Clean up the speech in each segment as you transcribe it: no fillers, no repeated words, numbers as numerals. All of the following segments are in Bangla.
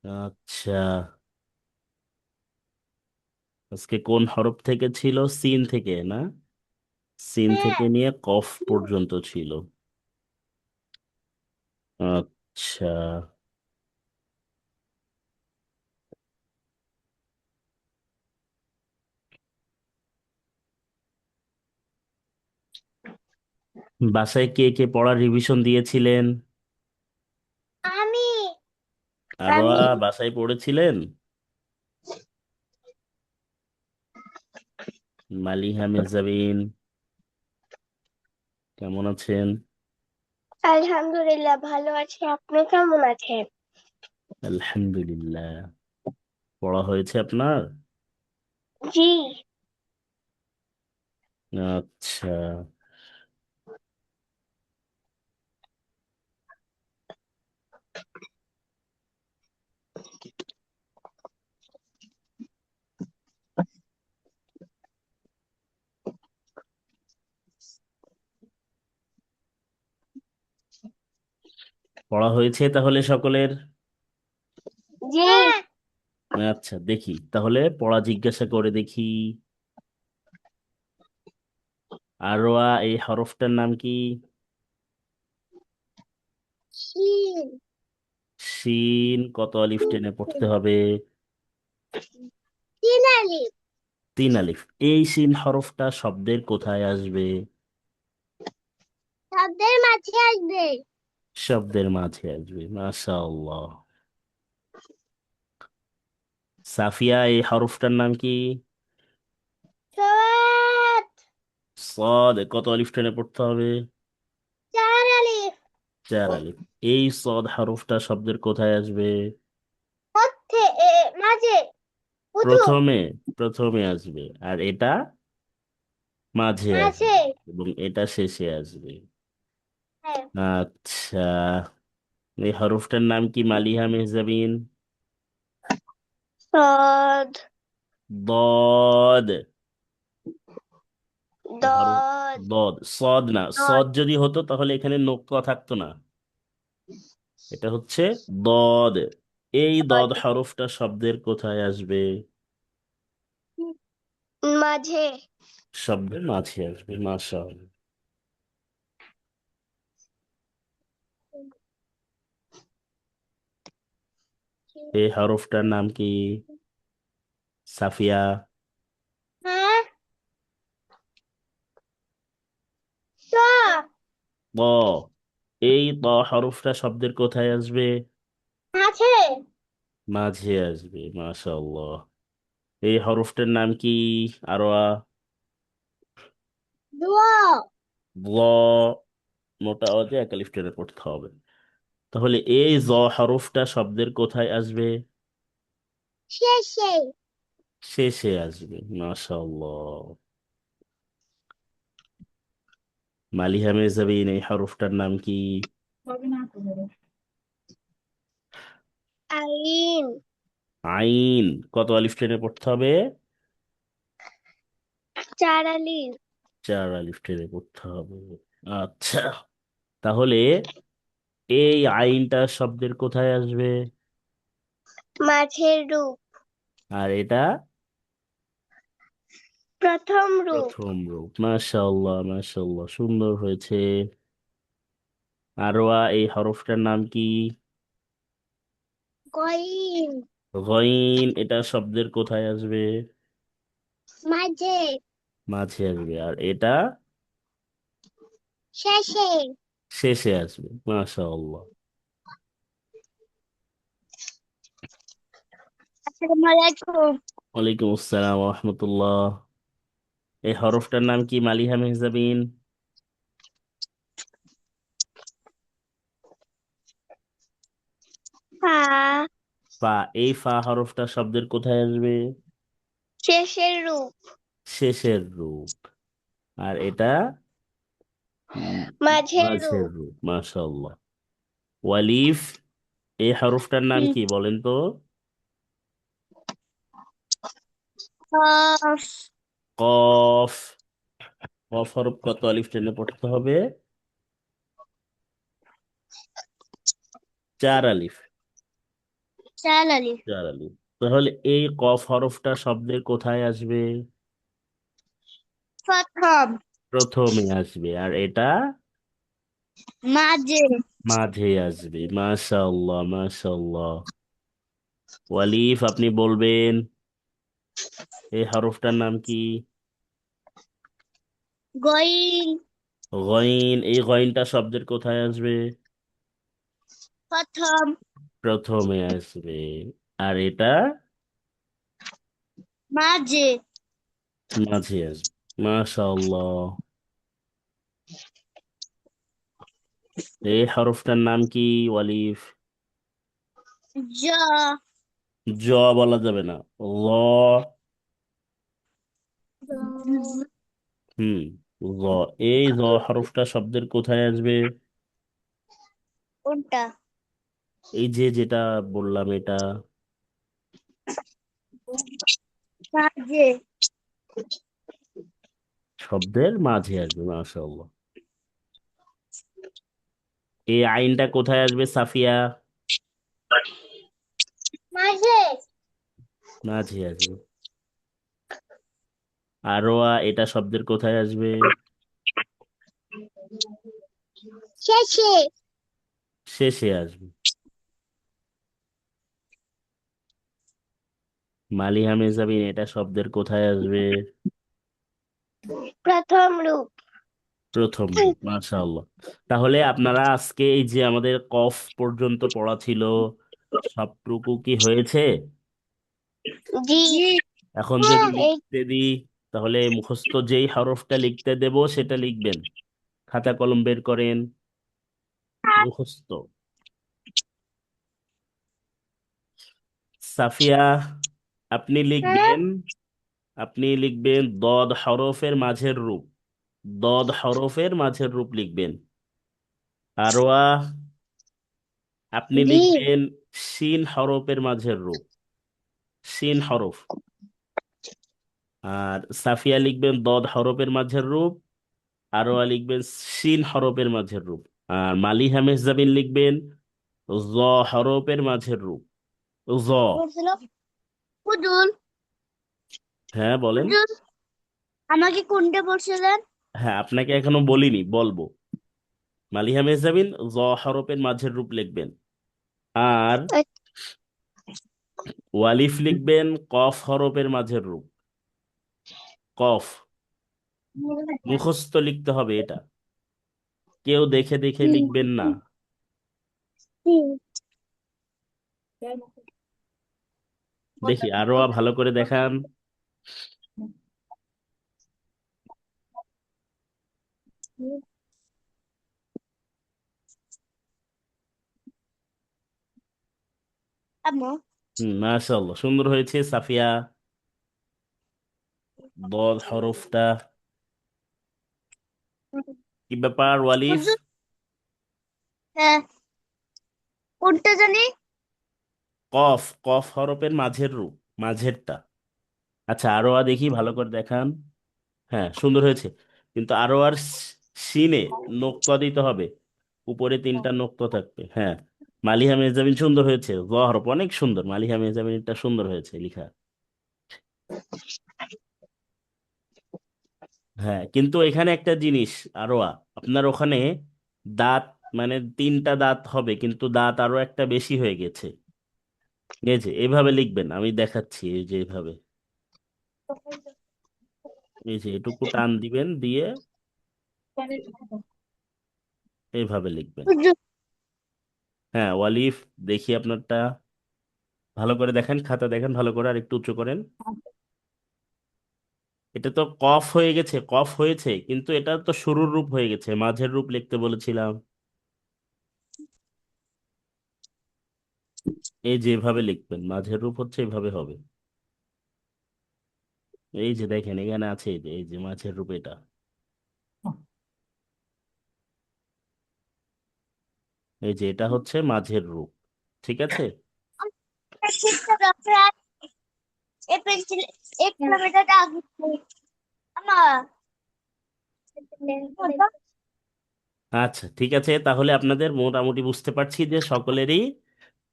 আচ্ছা, আজকে কোন হরফ থেকে ছিল? সিন থেকে না? সিন হ্যাঁ। থেকে নিয়ে কফ পর্যন্ত ছিল। আচ্ছা, বাসায় কে কে পড়ার রিভিশন দিয়েছিলেন? আমি আরো আমি বাসায় পড়েছিলেন? মালিহা মির্জাবিন কেমন আছেন? আলহামদুলিল্লাহ ভালো আছি, আপনি কেমন আছেন? আলহামদুলিল্লাহ। পড়া হয়েছে আপনার? জি। আচ্ছা, পড়া হয়েছে তাহলে সকলের? জি। আচ্ছা, দেখি তাহলে পড়া জিজ্ঞাসা করে দেখি। আরোয়া এই হরফটার নাম কি? শিন। শিন কত আলিফ টেনে পড়তে হবে? তিন আলিফ। 3 আলিফ। এই শিন হরফটা শব্দের কোথায় আসবে? শব্দের মাঝে আসবে। শব্দের মাঝে আসবে, মাশাআল্লাহ। সাফিয়া এই হরফটার নাম কি? সওয়াত। সদ কত আলিফ টেনে পড়তে হবে? চার আলিফ। 4 আলিফ। এই সদ হরফটা শব্দের কোথায় আসবে? মধ্যে মাঝে। প্রথম। প্রথমে। প্রথমে আসবে, আর এটা মাঝে মাঝে। আসবে, এবং এটা শেষে আসবে। হ্যাঁ। আচ্ছা, এই হরফটার নাম কি মালিহা মেহজাবিন? সদ। দদ। এই হরফ দদ। দদ, সদ না। দদ। সদ যদি হতো তাহলে এখানে নোক্তা থাকতো না। এটা হচ্ছে দদ। এই দদ দদ। হরফটা শব্দের কোথায় আসবে? মাঝে। শব্দের মাঝে আসবে, মাশাআল্লাহ। এই হরফটার নাম কি? সাফিয়া। হ্যাঁ। স। ব। এই ত হরফটা শব্দের কোথায় আসবে? মাঝে। মাঝে আসবে, মাশাআল্লাহ। এই হরফটার নাম কি? আরো দোয়া। ল। মোটা অজে 1 আলিফ টেনে পড়তে হবে। তাহলে এই জ হরফটা শব্দের কোথায় আসবে? শেষে। শেষে আসবে, মাশাআল্লাহ। মালিহা মেহজাবিন এই হরফটার নাম কি? আইন। আইন কত আলিফ টেনে পড়তে হবে? চার আলিফ। 4 আলিফ টেনে পড়তে হবে। আচ্ছা, তাহলে এই আইনটা শব্দের কোথায় আসবে? মাঝের রূপ। আর এটা প্রথম রূপ। প্রথম রূপ, মাশাআল্লাহ মাশাআল্লাহ, সুন্দর হয়েছে। আরোয়া এই হরফটার নাম কি? কইন। গইন এটা শব্দের কোথায় আসবে? মাঝে। মাঝে আসবে, আর এটা শেষে। শেষে আসবে, মাশাআল্লাহ। আসসালামু আলাইকুম। ওয়ালাইকুম আসসালাম ওয়া রাহমাতুল্লাহ। এই হরফটার নাম কি মালিহা মেহজাবিন? ফা। ফা। এই ফা হরফটা শব্দের কোথায় আসবে? শেষের রূপ। শেষের রূপ। আর এটা উম, মাঝের মাঝের রূপ। রূপ, মাশাআল্লাহ। ওয়ালিফ এই হরফটার নাম কি বলেন তো? কফ। কফ। কফ হরফ কত আলিফ টেনে পড়তে হবে? 4 আলিফ। চাল আলি। চার আলিফ। তাহলে এই কফ হরফটা শব্দের কোথায় আসবে? প্রথম। প্রথমে আসবে। আর এটা মাঝে। মাঝে আসবে। মাশাআল্লাহ, মাশাআল্লাহ। ওয়ালিফ, আপনি বলবেন এই হরফটার নাম কি? গইন। গইন। এই গইনটা শব্দের কোথায় আসবে? প্রথম। প্রথমে আসবে। আর এটা মাঝে। মাঝে আসবে। মাশাআল্লাহ। এই হরফটার নাম কি ওয়ালিফ? জ। জ বলা যাবে না। ল। হুম। ল। এই জ হরফটা শব্দের কোথায় আসবে? কোনটা? এই যে যেটা বললাম এটা মাঝে। শব্দের মাঝে আসবে। মাশাআল্লাহ। এই আইনটা কোথায় আসবে সাফিয়া? মাঝে। মাঝে আসবে। আরোয়া, এটা শব্দের কোথায় আসবে? শেষে। শেষে আসবে। মালিহা মেহজাবিন, এটা শব্দের কোথায় আসবে? প্রথম রূপ। প্রথম রূপ। মাশাআল্লাহ। তাহলে আপনারা আজকে এই যে আমাদের কফ পর্যন্ত পড়া ছিল, সবটুকু কি হয়েছে? জি। এখন যদি হ্যাঁ, এই লিখতে দিই, তাহলে মুখস্থ যেই হরফটা লিখতে দেব সেটা লিখবেন। খাতা কলম বের করেন। মুখস্থ। সাফিয়া, আপনি লিখবেন, আপনি লিখবেন দদ হরফের মাঝের রূপ। দদ হরফের মাঝের রূপ লিখবেন। আরোয়া, আপনি জি। লিখবেন শিন হরফের মাঝের রূপ। শিন হরফ। আর সাফিয়া লিখবেন দদ হরফের মাঝের রূপ। আরোয়া লিখবেন শিন হরফের মাঝের রূপ। আর মালিহা মেহজাবিন লিখবেন জ হরফের মাঝের রূপ। জ। বলছিল হুজুর। হ্যাঁ বলেন। হুজুর, আমাকে কোনটা বলছিলেন? হ্যাঁ, আপনাকে এখনো বলিনি, বলবো। মালিহা মেহজাবিন জ হরফের মাঝের রূপ লিখবেন। আর ওয়ালিফ লিখবেন কফ হরফের মাঝের রূপ। কফ। মুখস্থ লিখতে হবে এটা। কেউ দেখে দেখে লিখবেন না। দেখি আরো ভালো করে দেখান। আম্মু। মাশাআল্লাহ, সুন্দর হয়েছে সাফিয়া। বদ হরফটা কি ব্যাপার ওয়ালিফ? হুজুর, হ্যাঁ, কোনটা জানি? কফ। কফ হরফের মাঝের রূপ। মাঝেরটা। আচ্ছা, আরো দেখি ভালো করে দেখান। হ্যাঁ, সুন্দর হয়েছে। কিন্তু আরো সিনে নোক্তা দিতে হবে। উপরে তিনটা নোক্তা থাকবে। হ্যাঁ। মালিহা মেহজাবিন, সুন্দর হয়েছে। জ হরফ অনেক সুন্দর। মালিহা মেহজাবিনটা সুন্দর হয়েছে লেখা। হ্যাঁ, কিন্তু এখানে একটা জিনিস, আরোয়া, আপনার ওখানে দাঁত, মানে তিনটা দাঁত হবে কিন্তু দাঁত আরো একটা বেশি হয়ে গেছে। এই যে এভাবে লিখবেন, আমি দেখাচ্ছি। এই যে এভাবে, এই যে এটুকু টান দিবেন, দিয়ে এইভাবে লিখবেন। হুজুর, হ্যাঁ ওয়ালিফ, দেখি আপনারটা ভালো করে দেখেন, খাতা দেখেন ভালো করে, আর একটু উঁচু করেন। এটা তো কফ হয়ে গেছে, কফ হয়েছে, কিন্তু এটা তো শুরুর রূপ হয়ে গেছে। মাঝের রূপ লিখতে বলেছিলাম। এই যে এভাবে লিখবেন, মাঝের রূপ হচ্ছে এভাবে হবে। এই যে দেখেন এখানে আছে, এই যে মাছের রূপ এটা। এই যে এটা হচ্ছে মাঝের রূপ। ঠিক আছে। এই পেন্সিল, এক কিলোমিটার আগে। আমার আচ্ছা ঠিক আছে, তাহলে আপনাদের মোটামুটি বুঝতে পারছি যে সকলেরই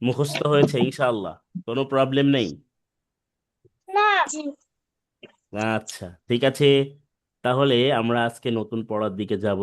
মুখস্থ হয়েছে ইনশাআল্লাহ। কোনো প্রবলেম নেই? না। জি। আচ্ছা, ঠিক আছে, তাহলে আমরা আজকে নতুন পড়ার দিকে যাব।